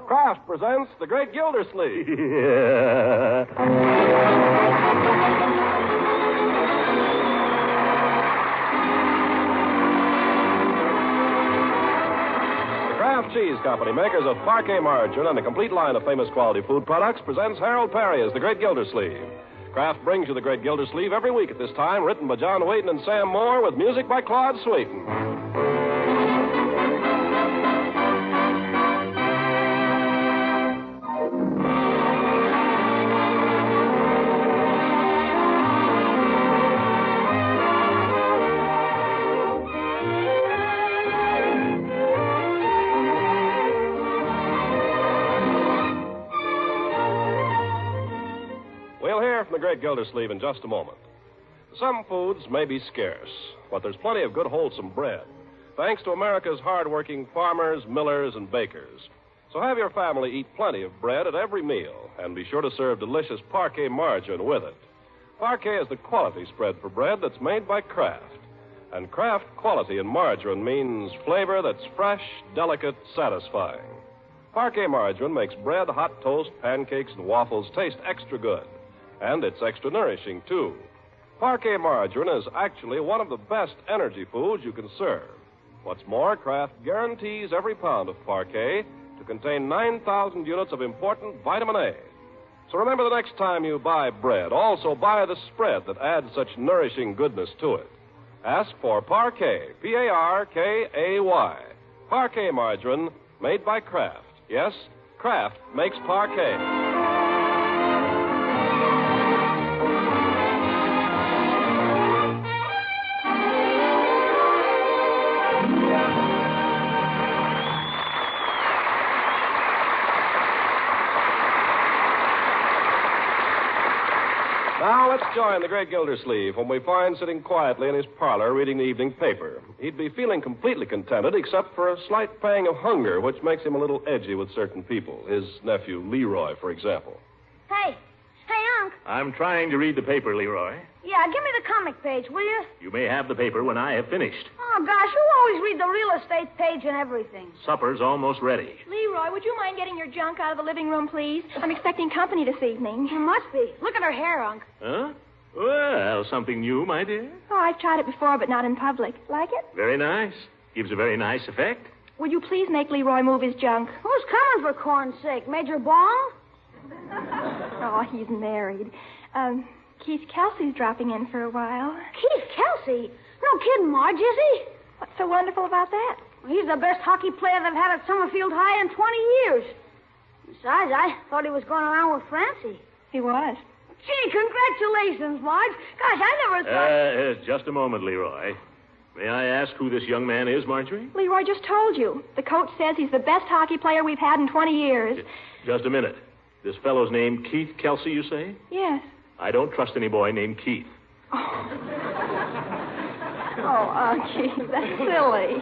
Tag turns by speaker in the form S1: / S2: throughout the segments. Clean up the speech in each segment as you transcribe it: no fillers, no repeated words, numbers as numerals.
S1: Kraft presents The Great Gildersleeve.
S2: Yeah.
S1: The Kraft Cheese Company, makers of Parquet margarine and a complete line of famous quality food products, presents Harold Perry as The Great Gildersleeve. Kraft brings you The Great Gildersleeve every week at this time, written by John Wayton and Sam Moore, with music by Claude Sweeten. The Great Gildersleeve in just a moment. Some foods may be scarce, but there's plenty of good, wholesome bread, thanks to America's hard-working farmers, millers, and bakers. So have your family eat plenty of bread at every meal, and be sure to serve delicious Parquet margarine with it. Parquet is the quality spread for bread that's made by Kraft. And Kraft quality in margarine means flavor that's fresh, delicate, satisfying. Parquet margarine makes bread, hot toast, pancakes, and waffles taste extra good. And it's extra nourishing, too. Parquet margarine is actually one of the best energy foods you can serve. What's more, Kraft guarantees every pound of Parquet to contain 9,000 units of important vitamin A. So remember, the next time you buy bread, also buy the spread that adds such nourishing goodness to it. Ask for Parquet, P-A-R-K-A-Y. Parquet margarine made by Kraft. Yes, Kraft makes Parquet. Now, let's join the Great Gildersleeve, whom we find sitting quietly in his parlor reading the evening paper. He'd be feeling completely contented except for a slight pang of hunger, which makes him a little edgy with certain people. His nephew, Leroy, for example.
S3: Hey, Unc.
S2: I'm trying to read the paper, Leroy.
S3: Yeah, give me the comic page, will you?
S2: You may have the paper when I have finished.
S3: Oh, gosh, you always read the real estate page and everything.
S2: Supper's almost ready.
S4: Leroy, would you mind getting your junk out of the living room, please? I'm expecting company this evening.
S3: It must be. Look at her hair, Unc.
S2: Huh? Well, something new, my dear.
S4: Oh, I've tried it before, but not in public. Like it?
S2: Very nice. Gives a very nice effect.
S4: Would you please make Leroy move his junk?
S3: Who's coming, for corn's sake? Major Bong?
S4: Oh, he's married. Keith Kelsey's dropping in for a while.
S3: Keith Kelsey? No kidding, Marge, is he?
S4: What's so wonderful about that?
S3: Well, he's the best hockey player they've had at Summerfield High in 20 years. Besides, I thought he was going around with Francie.
S4: He was.
S3: Gee, congratulations, Marge. Gosh, I never thought...
S2: Just a moment, Leroy. May I ask who this young man is, Marjorie?
S4: Leroy just told you. The coach says he's the best hockey player we've had in 20 years.
S2: Just a minute. This fellow's name Keith Kelsey, you say?
S4: Yes.
S2: I don't trust any boy named Keith.
S4: Keith, that's silly.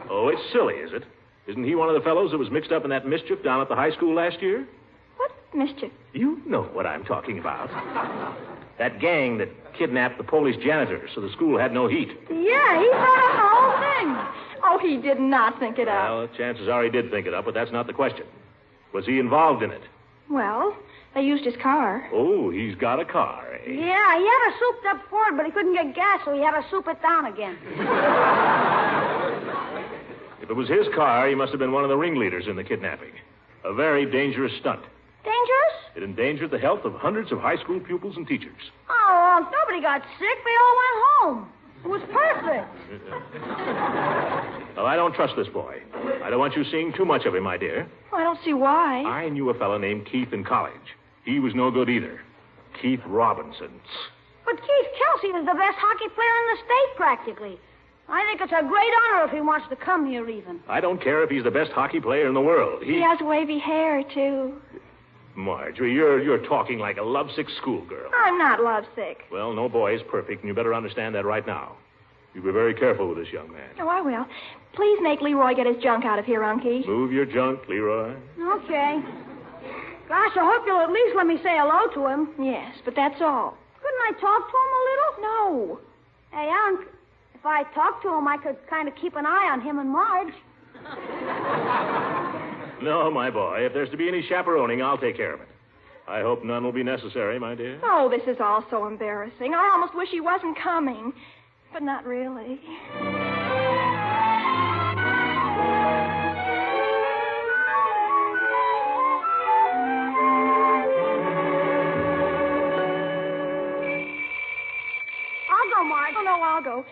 S2: Oh, it's silly, is it? Isn't he one of the fellows that was mixed up in that mischief down at the high school last year?
S4: What mischief?
S2: You know what I'm talking about. That gang that kidnapped the Polish janitor so the school had no heat.
S3: Yeah, he thought up the whole thing.
S4: Oh, he did not think it up.
S2: Well, chances are he did think it up, but that's not the question. Was he involved in it?
S4: Well, they used his car.
S2: Oh, he's got a car, eh?
S3: Yeah, he had a souped-up Ford, but he couldn't get gas, so he had to soup it down again.
S2: If it was his car, he must have been one of the ringleaders in the kidnapping. A very dangerous stunt.
S3: Dangerous?
S2: It endangered the health of hundreds of high school pupils and teachers.
S3: Oh, nobody got sick. They all went home. It was perfect.
S2: Well, I don't trust this boy. I don't want you seeing too much of him, my dear.
S4: I don't see why.
S2: I knew a fellow named Keith in college. He was no good either. Keith Robinson.
S3: But Keith Kelsey is the best hockey player in the state, practically. I think it's a great honor if he wants to come here, even.
S2: I don't care if he's the best hockey player in the world.
S4: He has wavy hair, too.
S2: Marjorie, you're talking like a lovesick schoolgirl.
S4: I'm not lovesick.
S2: Well, no boy is perfect, and you better understand that right now. You be very careful with this young man.
S4: Oh, I will. Please make Leroy get his junk out of here, Unky.
S2: Move your junk, Leroy.
S3: Okay. Gosh, I hope you'll at least let me say hello to him.
S4: Yes, but that's all.
S3: Couldn't I talk to him a little?
S4: No.
S3: Hey, Unc, if I talked to him, I could kind of keep an eye on him and Marge.
S2: No, my boy. If there's to be any chaperoning, I'll take care of it. I hope none will be necessary, my dear.
S4: Oh, this is all so embarrassing. I almost wish he wasn't coming. But not really.
S3: Marge.
S4: Oh, no, I'll go.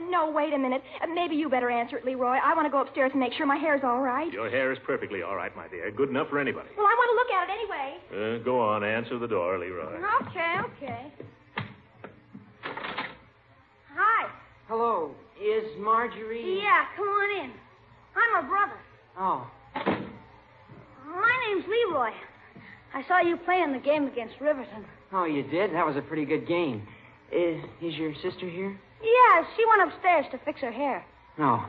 S4: No, wait a minute. Maybe you better answer it, Leroy. I want to go upstairs and make sure my hair's all right.
S2: Your hair is perfectly all right, my dear. Good enough for anybody.
S4: Well, I want to look at it anyway.
S2: Go on. Answer the door, Leroy.
S3: Okay. Hi.
S5: Hello. Is Marjorie...
S3: Yeah, come on in. I'm her brother.
S5: Oh.
S3: My name's Leroy. I saw you playing the game against Riverton.
S5: Oh, you did? That was a pretty good game. Is your sister here?
S3: Yeah, she went upstairs to fix her hair.
S5: No.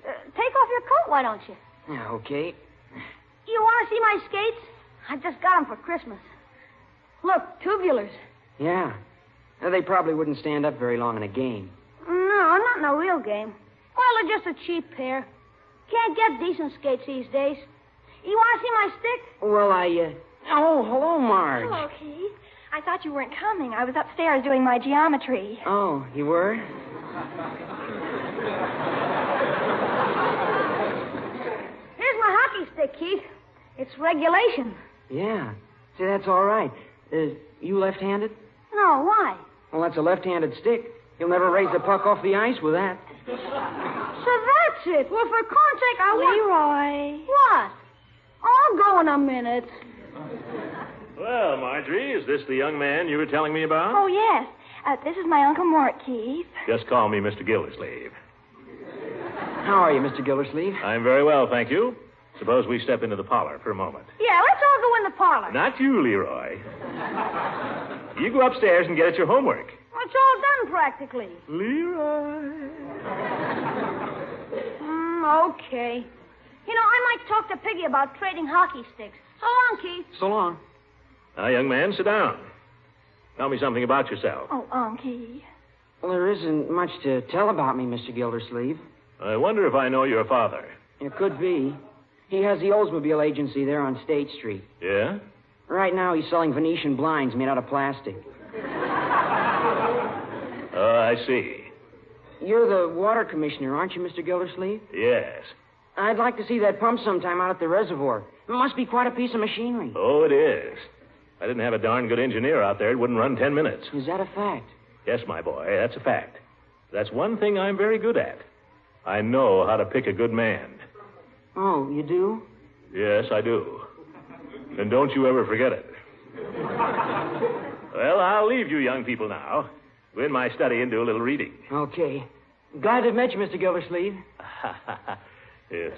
S3: Take off your coat, why don't you?
S5: Yeah, okay.
S3: You want to see my skates? I just got them for Christmas. Look, tubulars.
S5: Yeah. They probably wouldn't stand up very long in a game.
S3: No, not in a real game. Well, they're just a cheap pair. Can't get decent skates these days. You want to see my stick?
S5: Well, Oh, hello, Marge.
S4: Hello, Keith. I thought you weren't coming. I was upstairs doing my geometry.
S5: Oh, you were?
S3: Here's my hockey stick, Keith. It's regulation.
S5: Yeah. See, that's all right. You left-handed?
S3: No, why?
S5: Well, that's a left-handed stick. You'll never raise the puck off the ice with that.
S3: So that's it. Well, for corn's sake, I want...
S4: Leroy.
S3: What? I'll go in a minute.
S2: Well, Marjorie, is this the young man you were telling me about?
S4: Oh, yes. This is my Uncle Mort, Keith.
S2: Just call me Mr. Gildersleeve.
S5: How are you, Mr. Gildersleeve?
S2: I'm very well, thank you. Suppose we step into the parlor for a moment.
S3: Yeah, let's all go in the parlor.
S2: Not you, Leroy. You go upstairs and get at your homework.
S3: Well, it's all done, practically.
S2: Leroy.
S3: Okay. You know, I might talk to Piggy about trading hockey sticks. So long, Keith.
S5: So long.
S2: Now, young man, sit down. Tell me something about yourself.
S4: Oh, Unky.
S5: Well, there isn't much to tell about me, Mr. Gildersleeve.
S2: I wonder if I know your father.
S5: It could be. He has the Oldsmobile agency there on State Street.
S2: Yeah?
S5: Right now, he's selling Venetian blinds made out of plastic.
S2: Oh, I see.
S5: You're the water commissioner, aren't you, Mr. Gildersleeve?
S2: Yes.
S5: I'd like to see that pump sometime out at the reservoir. It must be quite a piece of machinery.
S2: Oh, it is. If I didn't have a darn good engineer out there, it wouldn't run 10 minutes.
S5: Is that a fact?
S2: Yes, my boy, that's a fact. That's one thing I'm very good at. I know how to pick a good man.
S5: Oh, you do?
S2: Yes, I do. And don't you ever forget it. Well, I'll leave you young people now. Go in my study and do a little reading.
S5: Okay. Glad to have met you, Mr. Gildersleeve.
S2: Yes.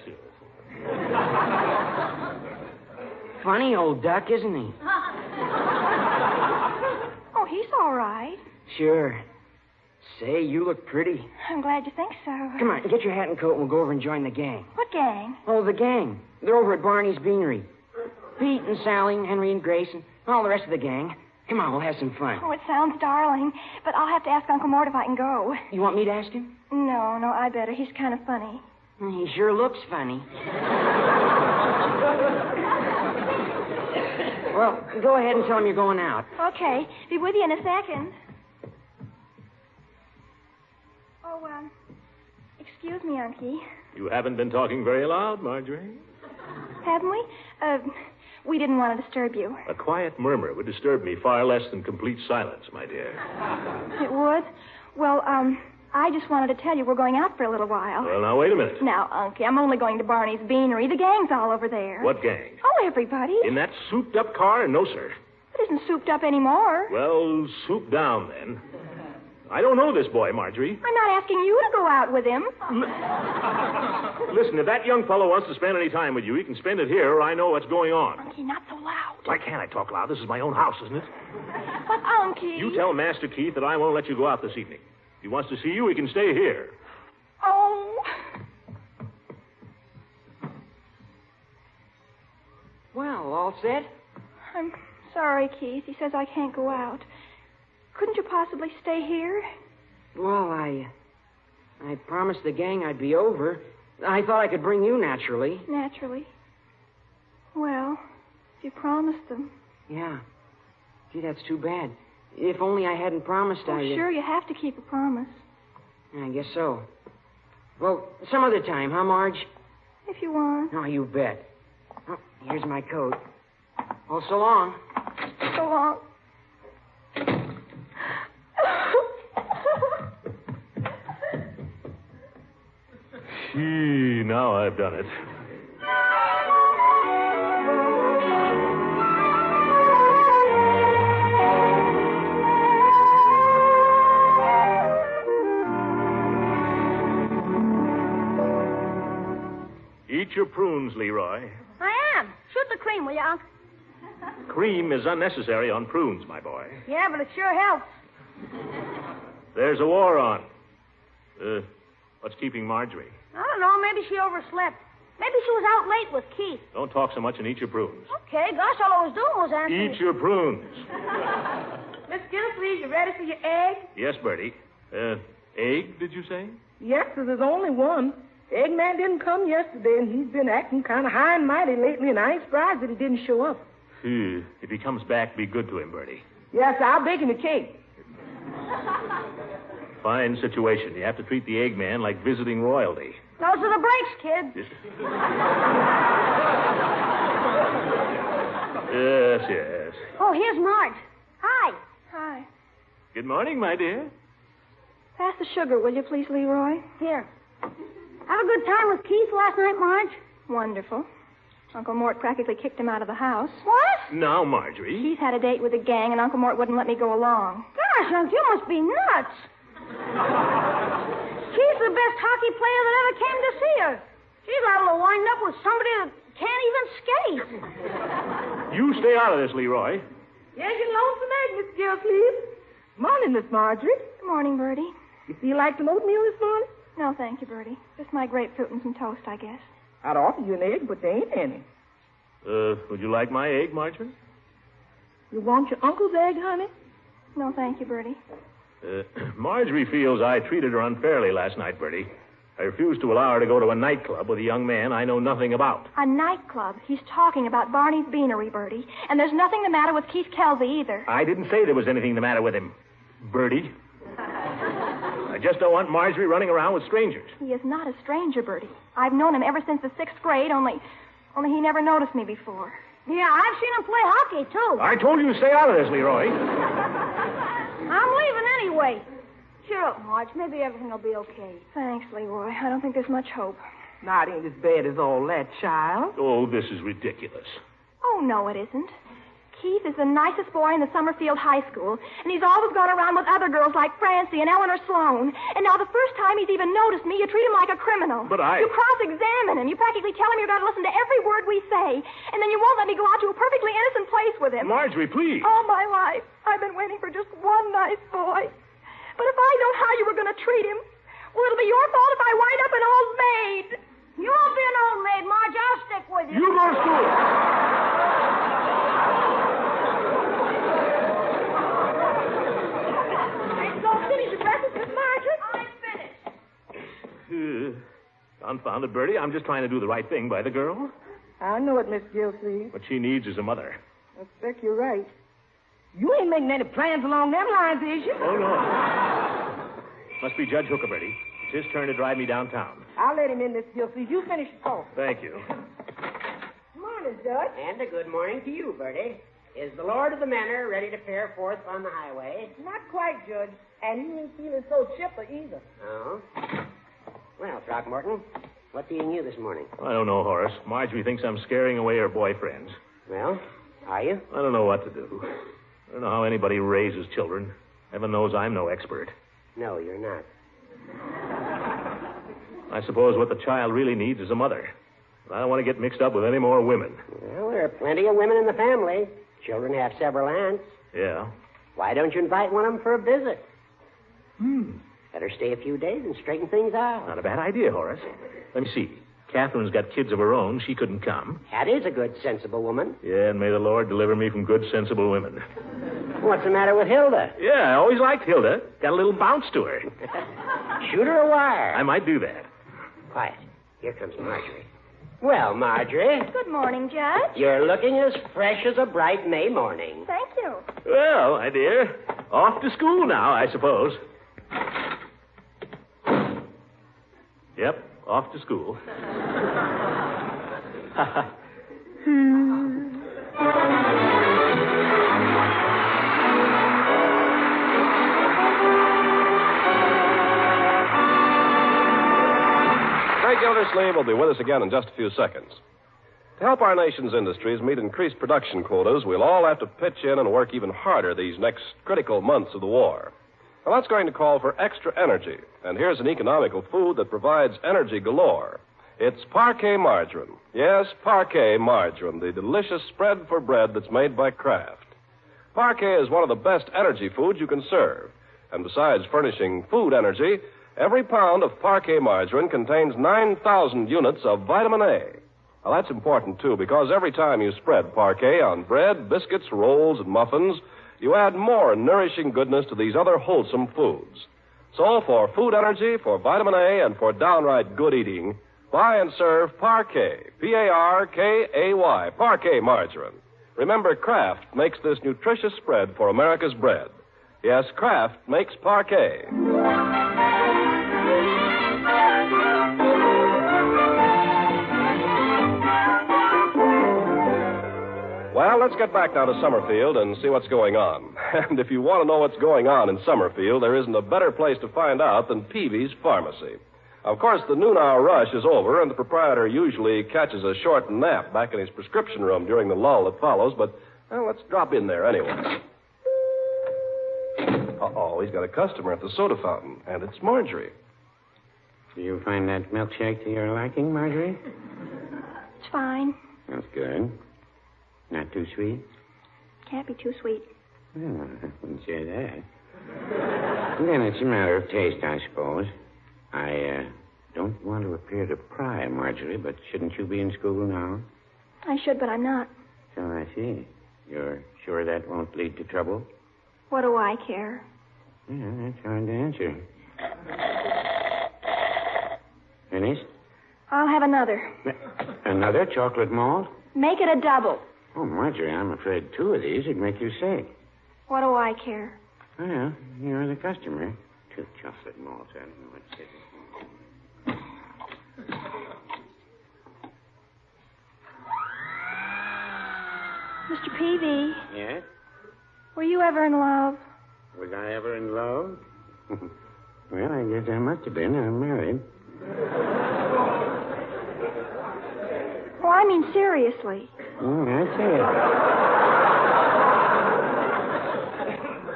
S5: Funny old duck, isn't he?
S4: Oh, he's all right.
S5: Sure. Say, you look pretty.
S4: I'm glad you think so.
S5: Come on, get your hat and coat and we'll go over and join the gang.
S4: What gang?
S5: Oh, the gang. They're over at Barney's Beanery. Pete and Sally and Henry and Grace and all the rest of the gang. Come on, we'll have some fun.
S4: Oh, it sounds darling. But I'll have to ask Uncle Mort if I can go.
S5: You want me to ask him?
S4: No, I better. He's kind of funny.
S5: He sure looks funny. Well, go ahead and tell him you're going out.
S4: Okay. Be with you in a second. Oh, excuse me, Unky.
S2: You haven't been talking very loud, Marjorie.
S4: Haven't we? We didn't want to disturb you.
S2: A quiet murmur would disturb me far less than complete silence, my dear.
S4: It would? Well, I just wanted to tell you we're going out for a little while.
S2: Well, now, wait a minute.
S4: Now, Unky, I'm only going to Barney's Beanery. The gang's all over there.
S2: What gang?
S4: Oh, everybody.
S2: In that souped-up car? No, sir.
S4: It isn't souped up anymore.
S2: Well, soup down, then. I don't know this boy, Marjorie.
S4: I'm not asking you to go out with him.
S2: Listen, if that young fellow wants to spend any time with you, he can spend it here, or I know what's going on.
S4: Unky, not so loud.
S2: Why can't I talk loud? This is my own house, isn't it?
S4: But, Unky...
S2: You tell Master Keith that I won't let you go out this evening. If he wants to see you, he can stay here.
S4: Oh.
S5: Well, all set?
S4: I'm sorry, Keith. He says I can't go out. Couldn't you possibly stay here?
S5: Well, I promised the gang I'd be over. I thought I could bring you naturally.
S4: Naturally. Well, if you promised them.
S5: Yeah. Gee, that's too bad. If only I hadn't promised,
S4: Sure, you have to keep a promise.
S5: I guess so. Well, some other time, huh, Marge?
S4: If you want.
S5: Oh, you bet. Oh, here's my coat. Well, so long.
S4: So long.
S2: Gee, now I've done it. Eat your prunes, Leroy.
S3: I am. Shoot the cream, will you, Unc?
S2: Cream is unnecessary on prunes, my boy.
S3: Yeah, but it sure helps.
S2: There's a war on. What's keeping Marjorie?
S3: I don't know. Maybe she overslept. Maybe she was out late with Keith.
S2: Don't talk so much and eat your prunes.
S3: Okay, gosh, all I was doing was answering...
S2: Eat your prunes.
S6: Miss Gilsleeve, you ready for your egg?
S2: Yes, Bertie. Egg, did you say?
S6: Yes, sir, there's only one. Eggman didn't come yesterday, and he's been acting kind of high and mighty lately, and I ain't surprised that he didn't show up.
S2: If he comes back, be good to him, Bertie.
S6: Yes, I'll bake him a cake.
S2: Fine situation. You have to treat the Eggman like visiting royalty.
S3: Those are the breaks, kid.
S2: Yes, yes.
S3: Oh, here's Marge. Hi.
S4: Hi.
S2: Good morning, my dear.
S4: Pass the sugar, will you, please, Leroy?
S3: Here. Have a good time with Keith last night, Marge?
S4: Wonderful. Uncle Mort practically kicked him out of the house.
S3: What?
S2: Now, Marjorie.
S4: Keith had a date with a gang, and Uncle Mort wouldn't let me go along.
S3: Gosh, Unc, you must be nuts. Keith's the best hockey player that ever came to see her. She's liable to wind up with somebody that can't even skate.
S2: You stay out of this, Leroy.
S6: Here's your lonesome egg, Miss Gilsleeve. Morning, Miss Marjorie.
S4: Good morning, Bertie.
S6: You feel like some oatmeal this morning?
S4: No, thank you, Bertie. Just my grapefruit and some toast, I guess.
S6: I'd offer you an egg, but there ain't any.
S2: Would you like my egg, Marjorie?
S6: You want your uncle's egg, honey?
S4: No, thank you, Bertie.
S2: Marjorie feels I treated her unfairly last night, Bertie. I refused to allow her to go to a nightclub with a young man I know nothing about.
S4: A nightclub? He's talking about Barney's Beanery, Bertie. And there's nothing the matter with Keith Kelsey either.
S2: I didn't say there was anything the matter with him, Bertie. I just don't want Marjorie running around with strangers.
S4: He is not a stranger, Bertie. I've known him ever since the 6th grade, only he never noticed me before.
S3: Yeah, I've seen him play hockey, too.
S2: I told you to stay out of this, Leroy.
S3: I'm leaving anyway. Cheer up, Marge. Maybe everything will be okay.
S4: Thanks, Leroy. I don't think there's much hope.
S6: Not ain't as bad as all that, child.
S2: Oh, this is ridiculous.
S4: Oh, no, it isn't. Keith is the nicest boy in the Summerfield High School, and he's always gone around with other girls like Francie and Eleanor Sloan. And now the first time he's even noticed me, you treat him like a criminal.
S2: But I...
S4: You cross-examine him. You practically tell him you're going to listen to every word we say. And then you won't let me go out to a perfectly innocent place with him.
S2: Marjorie, please.
S4: All my life, I've been waiting for just one nice boy. But if I know how you were going to treat him, well, it'll be your fault if I wind up an old maid.
S3: You won't be an old maid, Marge. I'll stick with you.
S2: You go to school. Confounded, Bertie. I'm just trying to do the right thing by the girl.
S6: I know it, Miss Gilsleeve.
S2: What she needs is a mother.
S6: I expect you're right. You ain't making any plans along them lines, is you?
S2: Oh, no. Must be Judge Hooker, Bertie. It's his turn to drive me downtown.
S6: I'll let him in, Miss Gilsleeve. You finish the talk.
S2: Thank you.
S6: Morning, Judge.
S7: And a good morning to you, Bertie. Is the Lord of the Manor ready to fare forth on the highway?
S6: Not quite, Judge. And you ain't feeling so chipper either.
S7: Oh? Well, Throckmorton, what's eating you this morning?
S2: I don't know, Horace. Marjorie thinks I'm scaring away her boyfriends.
S7: Well, are you?
S2: I don't know what to do. I don't know how anybody raises children. Heaven knows I'm no expert.
S7: No, you're not.
S2: I suppose what the child really needs is a mother. I don't want to get mixed up with any more women.
S7: Well, there are plenty of women in the family. Children have several aunts.
S2: Yeah?
S7: Why don't you invite one of them for a visit? Better stay a few days and straighten things out.
S2: Not a bad idea, Horace. Let me see. Catherine's got kids of her own. She couldn't come.
S7: That is a good, sensible woman.
S2: Yeah, and may the Lord deliver me from good, sensible women.
S7: What's the matter with Hilda?
S2: Yeah, I always liked Hilda. Got a little bounce to her.
S7: Shoot her a wire.
S2: I might do that.
S7: Quiet. Here comes Marjorie. Well, Marjorie,
S4: Good morning, Judge.
S7: you're looking as fresh as a bright May morning.
S4: Thank you.
S2: Well, my dear, off to school now, I suppose. Yep, off to school.
S1: Ray Gildersleeve will be with us again in just a few seconds. To help our nation's industries meet increased production quotas, we'll all have to pitch in and work even harder these next critical months of the war. Well, that's going to call for extra energy, and here's an economical food that provides energy galore. It's Parquet margarine. Yes, Parquet margarine, the delicious spread for bread that's made by Kraft. Parquet is one of the best energy foods you can serve, and besides furnishing food energy, every pound of Parquet margarine contains 9,000 units of vitamin A. Well, that's important, too, because every time you spread Parquet on bread, biscuits, rolls, and muffins, you add more nourishing goodness to these other wholesome foods. So, for food energy, for vitamin A, and for downright good eating, buy and serve Parquet, P-A-R-K-A-Y, Parquet margarine. Remember, Kraft makes this nutritious spread for America's bread. Yes, Kraft makes Parquet. Well, let's get back now to Summerfield and see what's going on. And if you want to know what's going on in Summerfield, there isn't a better place to find out than Peavy's Pharmacy. Of course, the noon-hour rush is over, and the proprietor usually catches a short nap back in his prescription room during the lull that follows, but, well, let's drop in there anyway. Uh-oh, he's got a customer at the soda fountain, and it's Marjorie.
S8: Do you find that milkshake to your liking, Marjorie?
S4: It's fine.
S8: That's good. Not too sweet?
S4: Can't be too sweet.
S8: Well, I wouldn't say that. Then it's a matter of taste, I suppose. I don't want to appear to pry, Marjorie, but shouldn't you be in school now?
S4: I should, but I'm not.
S8: So I see. You're sure that won't lead to trouble?
S4: What do I care?
S8: Yeah, that's hard to answer. Finished?
S4: I'll have another.
S8: Another chocolate malt?
S4: Make it a double.
S8: Oh, Marjorie, I'm afraid 2 of these would make you sick.
S4: What do I care?
S8: Well, you're the customer. 2 chocolate malts. I don't know what's it.
S4: Mr. Peavy,
S8: Yes?
S4: were you ever in love?
S8: Was I ever in love? Well, I guess I must have been. I'm married.
S4: Oh, I mean seriously.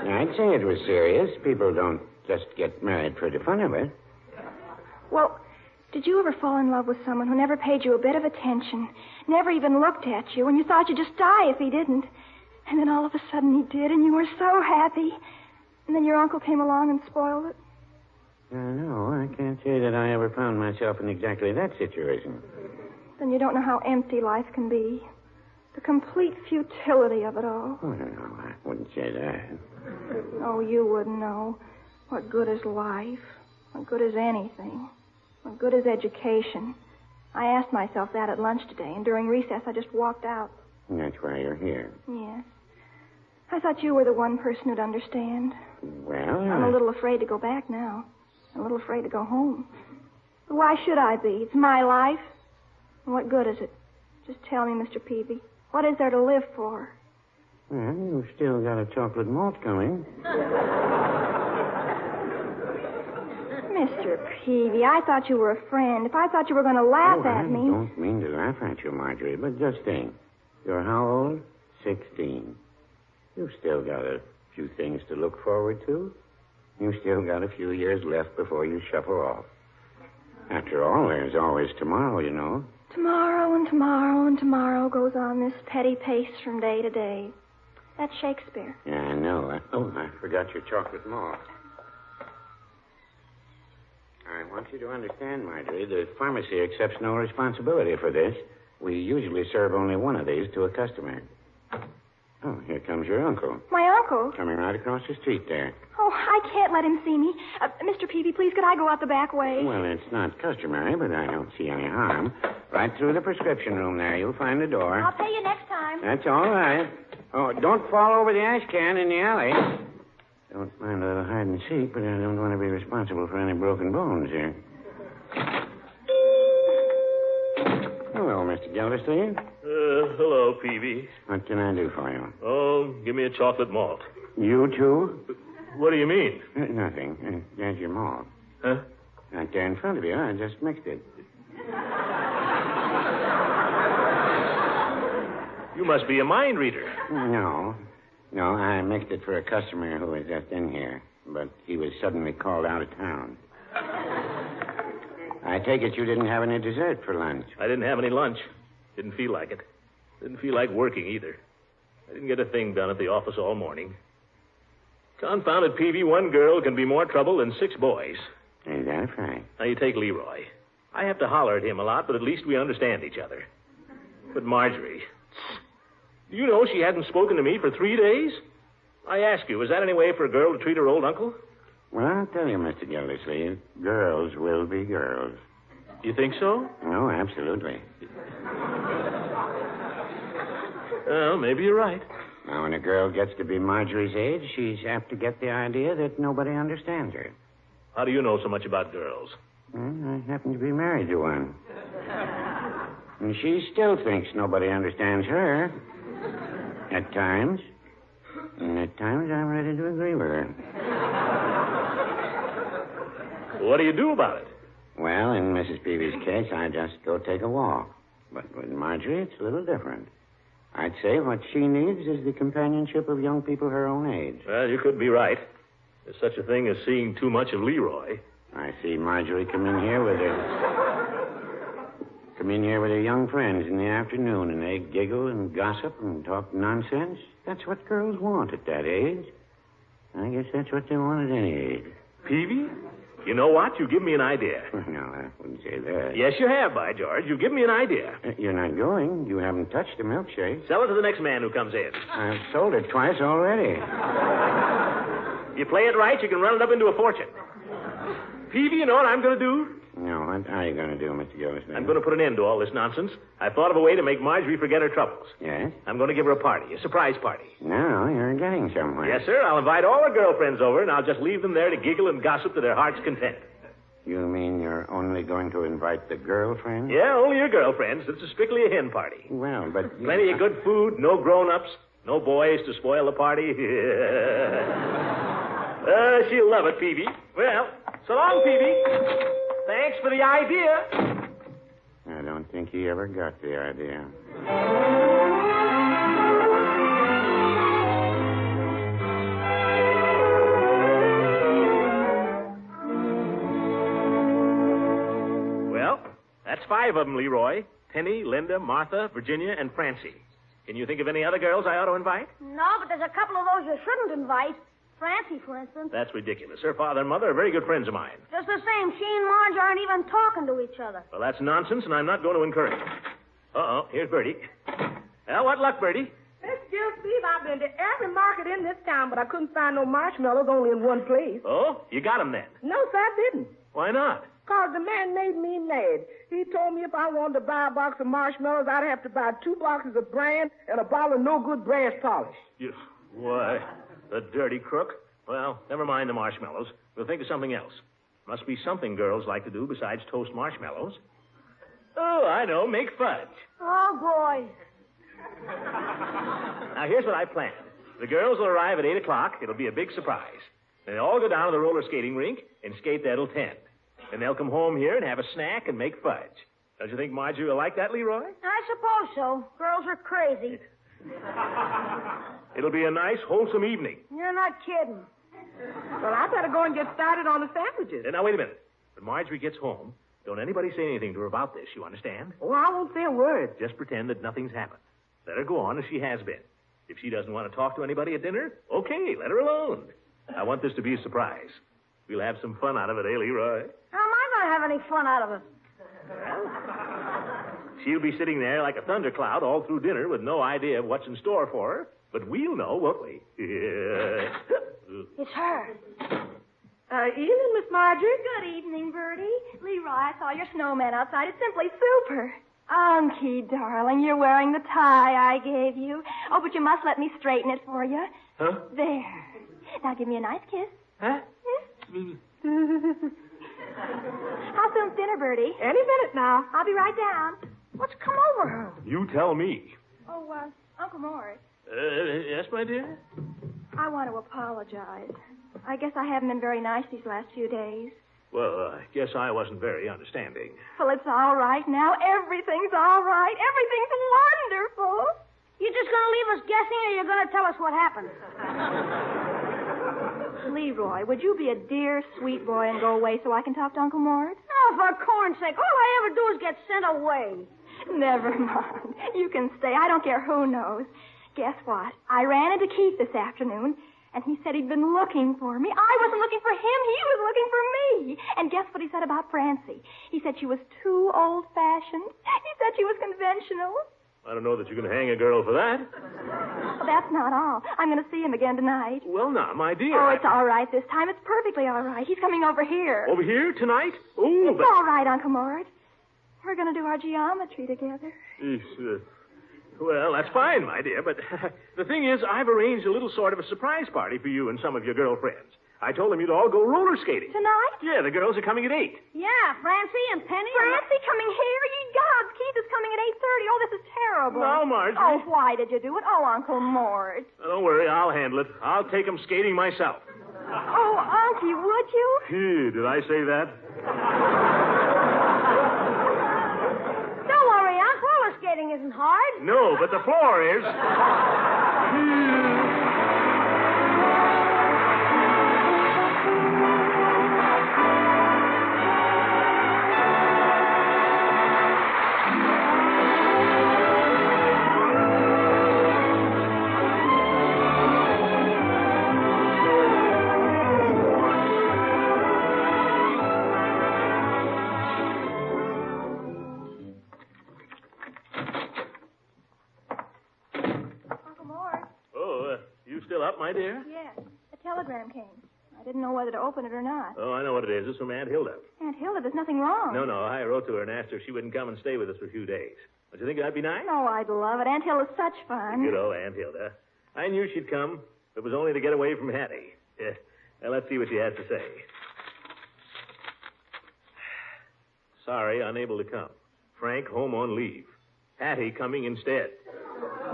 S8: I'd say it was serious. People don't just get married for the fun of it.
S4: Well, did you ever fall in love with someone who never paid you a bit of attention, never even looked at you, and you thought you'd just die if he didn't? And then all of a sudden he did, and you were so happy. And then your uncle came along and spoiled it?
S8: No, I can't say that I ever found myself in exactly that situation.
S4: Then you don't know how empty life can be. The complete futility of it all.
S8: Oh, no, I wouldn't say that.
S4: Oh, you wouldn't know. What good is life? What good is anything? What good is education? I asked myself that at lunch today, and during recess I just walked out.
S8: And that's why you're here.
S4: Yes. I thought you were the one person who'd understand.
S8: Well,
S4: I'm a little afraid to go back now. I'm a little afraid to go home. But why should I be? It's my life. And what good is it? Just tell me, Mr. Peavy. What is there to live for?
S8: Well, you've still got a chocolate malt coming.
S4: Mr. Peavy, I thought you were a friend. If I thought you were going to laugh at me...
S8: I don't mean to laugh at you, Marjorie, but just think. You're how old? 16. You've still got a few things to look forward to. You've still got a few years left before you shuffle off. After all, there's always tomorrow, you know.
S4: Tomorrow and tomorrow and tomorrow goes on this petty pace from day to day. That's Shakespeare.
S8: Yeah, I know. I forgot your chocolate malt. I want you to understand, Marjorie, the pharmacy accepts no responsibility for this. We usually serve only one of these to a customer. Oh, here comes your uncle.
S4: My uncle?
S8: Coming right across the street there.
S4: Oh, I can't let him see me. Mr. Peavy, please, could I go out the back way?
S8: Well, it's not customary, but I don't see any harm. Right through the prescription room there. You'll find the door.
S3: I'll pay you next time.
S8: That's all right. Oh, don't fall over the ash can in the alley. Don't mind a little hide and seek, but I don't want to be responsible for any broken bones here. Hello, Mr. Gildersleeve.
S2: Hello, Peavy.
S8: What can I do for you?
S2: Oh, give me a chocolate malt.
S8: You too?
S2: What do you mean?
S8: Nothing. There's your malt.
S2: Huh?
S8: Right there in front of you. I just mixed it.
S2: You must be a mind reader.
S8: No, I mixed it for a customer who was just in here, but he was suddenly called out of town. I take it you didn't have any dessert for lunch.
S2: I didn't have any lunch. Didn't feel like it. Didn't feel like working either. I didn't get a thing done at the office all morning. Confounded Peavy, one girl can be more trouble than 6 boys.
S8: Is that right?
S2: Now, you take Leroy. I have to holler at him a lot, but at least we understand each other. But Marjorie, do you know she hadn't spoken to me for 3 days? I ask you, is that any way for a girl to treat her old uncle?
S8: Well, I'll tell you, Mr. Gildersleeve, girls will be girls.
S2: You think so?
S8: Oh, absolutely.
S2: Well, maybe you're right.
S8: Now, when a girl gets to be Marjorie's age, she's apt to get the idea that nobody understands her.
S2: How do you know so much about girls?
S8: Well, I happen to be married to one. And she still thinks nobody understands her. At times. And at times, I'm ready to agree with her.
S2: What do you do about it?
S8: Well, in Mrs. Peavy's case, I just go take a walk. But with Marjorie, it's a little different. I'd say what she needs is the companionship of young people her own age.
S2: Well, you could be right. There's such a thing as seeing too much of Leroy.
S8: I see Marjorie come in here with her young friends in the afternoon, and they giggle and gossip and talk nonsense. That's what girls want at that age. I guess that's what they want at any age.
S2: Peavy? You know what? You give me an idea.
S8: No, I wouldn't say that.
S2: Yes, you have, by George. You give me an idea.
S8: You're not going. You haven't touched the milkshake.
S2: Sell it to the next man who comes in.
S8: I've sold it twice already.
S2: You play it right, you can run it up into a fortune. Peavy, you know what I'm going to do?
S8: No, what are you going to do, Mr. Gildersleeve?
S2: I'm going to put an end to all this nonsense. I've thought of a way to make Marjorie forget her troubles.
S8: Yes?
S2: I'm going to give her a party, a surprise party.
S8: Now you're getting somewhere.
S2: Yes, sir. I'll invite all her girlfriends over, and I'll just leave them there to giggle and gossip to their heart's content.
S8: You mean you're only going to invite the girlfriends?
S2: Yeah, only your girlfriends. It's strictly a hen party.
S8: Well, but...
S2: Plenty of good food, no grown-ups, no boys to spoil the party. She'll love it, Peavy. Well, so long, Peavy. Thanks for the idea.
S8: I don't think he ever got the idea.
S2: Well, that's 5 of them, Leroy. Penny, Linda, Martha, Virginia, and Francie. Can you think of any other girls I ought to invite?
S3: No, but there's a couple of those you shouldn't invite. Francie, for instance.
S2: That's ridiculous. Her father and mother are very good friends of mine.
S3: Just the same, she and Marge aren't even talking to each other.
S2: Well, that's nonsense, and I'm not going to encourage it. Uh-oh, here's Bertie. Well, what luck, Bertie?
S6: Excuse me, I've been to every market in this town, but I couldn't find no marshmallows, only in one place.
S2: Oh, you got 'em then?
S6: No, sir, I didn't.
S2: Why not?
S6: 'Cause the man made me mad. He told me if I wanted to buy a box of marshmallows, I'd have to buy 2 boxes of bran and a bottle of no-good brass polish.
S2: Why, the dirty crook. Well, never mind the marshmallows. We'll think of something else. Must be something girls like to do besides toast marshmallows. Oh, I know. Make fudge.
S3: Oh, boy.
S2: Now, here's what I planned. The girls will arrive at 8 o'clock. It'll be a big surprise. Then they'll all go down to the roller skating rink and skate there till 10. Then they'll come home here and have a snack and make fudge. Don't you think Marjorie will like that, Leroy?
S3: I suppose so. Girls are crazy.
S2: It'll be a nice, wholesome evening.
S3: You're not kidding.
S6: Well, I better go and get started on the sandwiches.
S2: Now, wait a minute. When Marjorie gets home, don't anybody say anything to her about this, you understand?
S6: Oh, I won't say a word.
S2: Just pretend that nothing's happened. Let her go on as she has been. If she doesn't want to talk to anybody at dinner, okay, let her alone. I want this to be a surprise. We'll have some fun out of it, eh, Leroy?
S3: How am I going to have any fun out of it?
S2: She'll be sitting there like a thundercloud all through dinner with no idea of what's in store for her. But we'll know, won't we?
S3: It's her.
S6: Evening, Miss Marjorie.
S4: Good evening, Bertie. Leroy, I saw your snowman outside. It's simply super. Unky, darling, you're wearing the tie I gave you. Oh, but you must let me straighten it for you.
S2: Huh?
S4: There. Now give me a nice kiss.
S2: Huh?
S4: How soon's dinner, Bertie?
S6: Any minute now.
S4: I'll be right down.
S3: What's come over her?
S2: You tell me.
S4: Oh, Uncle Morris,
S2: Yes, my dear?
S4: I want to apologize. I guess I haven't been very nice these last few days.
S2: Well, I guess I wasn't very understanding.
S4: Well, it's all right now. Everything's all right. Everything's wonderful.
S3: You just gonna leave us guessing, or you're gonna tell us what happened?
S4: Leroy, would you be a dear, sweet boy and go away so I can talk to Uncle Mort?
S3: Oh, for corn's sake, all I ever do is get sent away.
S4: Never mind. You can stay. I don't care who knows. Guess what? I ran into Keith this afternoon, and he said he'd been looking for me. I wasn't looking for him. He was looking for me. And guess what he said about Francie? He said she was too old-fashioned. He said she was conventional.
S2: I don't know that you can hang a girl for that.
S4: Well, that's not all. I'm going to see him again tonight.
S2: Well, now, my dear.
S4: Oh, it's all right this time. It's perfectly all right. He's coming over here.
S2: Over here tonight? Oh,
S4: It's all right, Uncle Mort. We're going to do our geometry together.
S2: Well, that's fine, my dear, but the thing is, I've arranged a little sort of a surprise party for you and some of your girlfriends. I told them you'd all go roller skating.
S4: Tonight?
S2: Yeah, the girls are coming at 8.
S3: Yeah, Francie and Penny.
S4: Francie coming here? Ye gods, Keith is coming at 8:30. Oh, this is terrible.
S2: No, Marjorie.
S4: Oh, why did you do it? Oh, Uncle Mort.
S2: Don't worry, I'll handle it. I'll take them skating myself.
S4: Oh, Unky, would you?
S2: Did I say that?
S3: Don't worry, Unc. Roller skating isn't hard.
S2: No, but the floor is.
S4: Uncle Mort?
S2: Oh, you still up, my dear?
S4: Yes. A telegram came. I didn't know whether to open it or not.
S2: Oh, I know what it is. It's from Aunt Hilda.
S4: Aunt Hilda, there's nothing wrong.
S2: No, I wrote to her and asked her if she wouldn't come and stay with us for a few days. Don't you think that'd be nice?
S4: Oh, I'd love it. Aunt Hilda's such fun.
S2: Good old Aunt Hilda. I knew she'd come. It was only to get away from Hattie. Yeah. Now, let's see what she has to say. Sorry, unable to come. Frank home on leave. Hattie coming instead.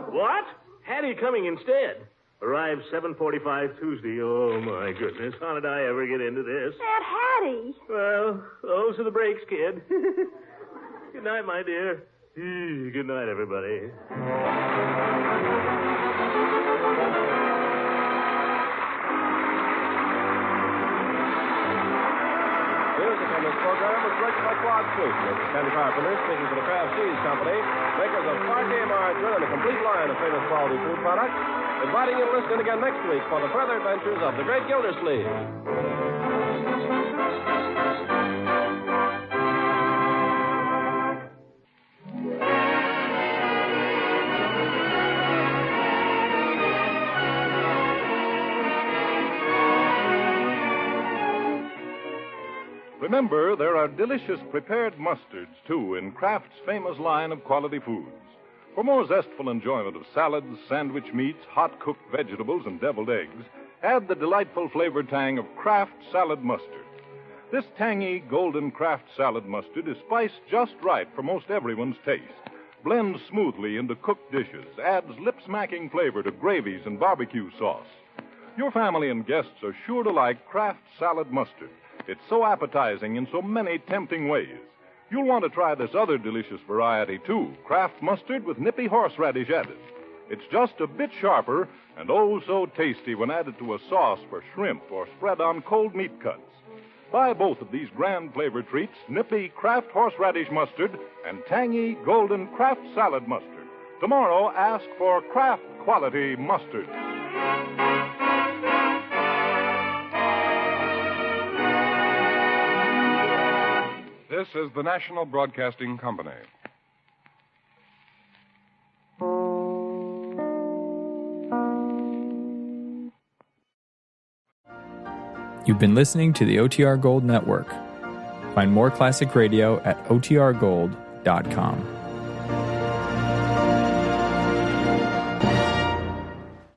S2: What? Hattie coming instead? Arrives 7:45 Tuesday. Oh, my goodness. How did I ever get into this?
S4: Aunt Hattie.
S2: Well, those are the breaks, kid. Good night, my dear. Good night, everybody.
S1: Music on this program was written by Claude Sweet. This is Ken Carpenter speaking for the Kraft Cheese Company, makers of Parquet margarine and a complete line of famous quality food products, inviting you to listen in again next week for the further adventures of the Great Gildersleeve.
S9: Remember, there are delicious prepared mustards, too, in Kraft's famous line of quality foods. For more zestful enjoyment of salads, sandwich meats, hot-cooked vegetables, and deviled eggs, add the delightful flavor tang of Kraft salad mustard. This tangy, golden Kraft salad mustard is spiced just right for most everyone's taste, blends smoothly into cooked dishes, adds lip-smacking flavor to gravies and barbecue sauce. Your family and guests are sure to like Kraft salad mustard. It's so appetizing in so many tempting ways. You'll want to try this other delicious variety, too, Kraft mustard with nippy horseradish added. It's just a bit sharper and oh so tasty when added to a sauce for shrimp or spread on cold meat cuts. Buy both of these grand flavor treats, nippy Kraft horseradish mustard and tangy golden Kraft salad mustard. Tomorrow, ask for Kraft quality mustard.
S10: This is the National Broadcasting Company.
S11: You've been listening to the OTR Gold Network. Find more classic radio at otrgold.com.